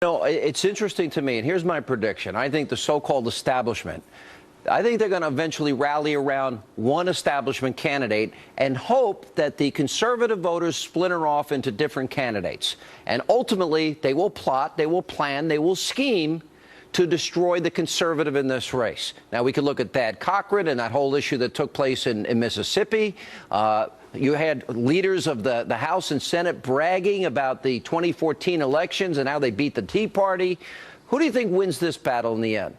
It's interesting to me, and here's my prediction. I think the so-called establishment, I think they're going to eventually rally around one establishment candidate and hope that the conservative voters splinter off into different candidates. And ultimately, they will plot, they will plan, they will scheme to destroy the conservative in this race. Now, we could look at Thad Cochran and that whole issue that took place in Mississippi. You had leaders of the House and Senate bragging about the 2014 elections and how they beat the Tea Party. Who do you think wins this battle in the end?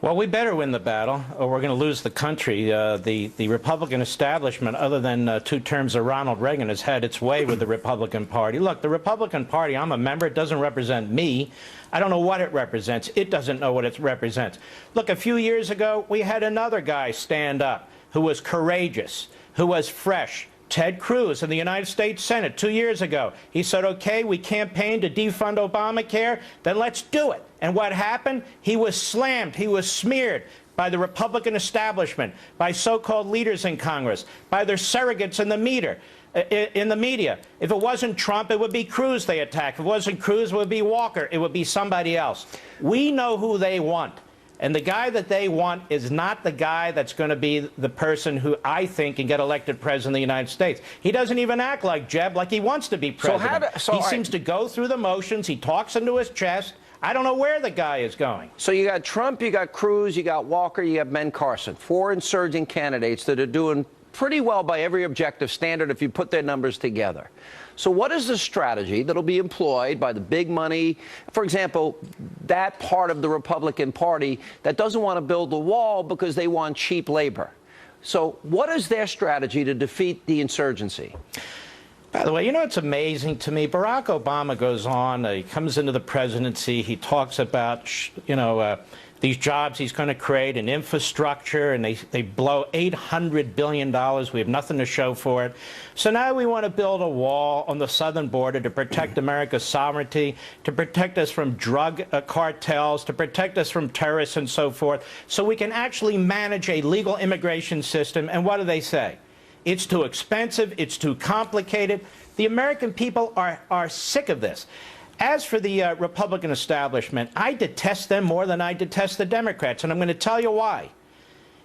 Well, we better win the battle, or we're going to lose the country. The Republican establishment, other than 2 terms of Ronald Reagan, has had its way with the Republican Party. Look, the Republican Party, I'm a member, it doesn't represent me. I don't know what it represents. It doesn't know what it represents. Look, a few years ago, we had another guy stand up who was courageous, who was fresh. Ted Cruz in the United States Senate 2 years ago. He said, okay, we campaigned to defund Obamacare, then let's do it. And what happened? He was slammed, he was smeared by the Republican establishment, by so-called leaders in Congress, by their surrogates in the media. If it wasn't Trump, it would be Cruz they attacked. If it wasn't Cruz, it would be Walker. It would be somebody else. We know who they want. And the guy that they want is not the guy that's going to be the person who I think can get elected president of the United States. He doesn't even act like Jeb, like he wants to be president. He seems to go through the motions. He talks into his chest. I don't know where the guy is going. So you got Trump, you got Cruz, you got Walker, you have Ben Carson, 4 insurgent candidates that are doing pretty well by every objective standard if you put their numbers together. So what is the strategy that'll be employed by the big money, for example, that part of the Republican Party that doesn't want to build the wall because they want cheap labor? So what is their strategy to defeat the insurgency? By the way, you know, it's amazing to me. Barack Obama goes on, he comes into the presidency, he talks about, these jobs he's going to create and infrastructure, and they blow $800 billion. We have nothing to show for it. So now we want to build a wall on the southern border to protect America's sovereignty, to protect us from drug cartels, to protect us from terrorists and so forth, so we can actually manage a legal immigration system. And what do they say? It's too expensive. It's too complicated. The American people are sick of this. As for the Republican establishment, I detest them more than I detest the Democrats, and I'm going to tell you why.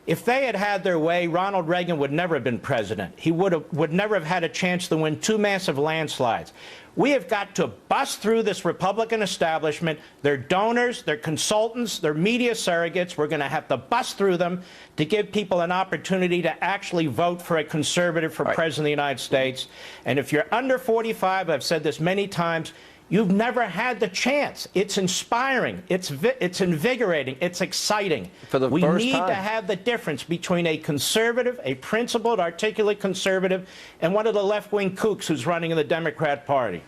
If they had had their way, Ronald Reagan would never have been president. He would never have had a chance to win 2 massive landslides. We have got to bust through this Republican establishment, their donors, their consultants, their media surrogates. We're going to have to bust through them to give people an opportunity to actually vote for a conservative for president of the United States. And if you're under 45, I've said this many times, you've never had the chance. It's inspiring. It's invigorating. It's exciting. We need to have the difference between a conservative, a principled, articulate conservative, and one of the left-wing kooks who's running in the Democrat Party.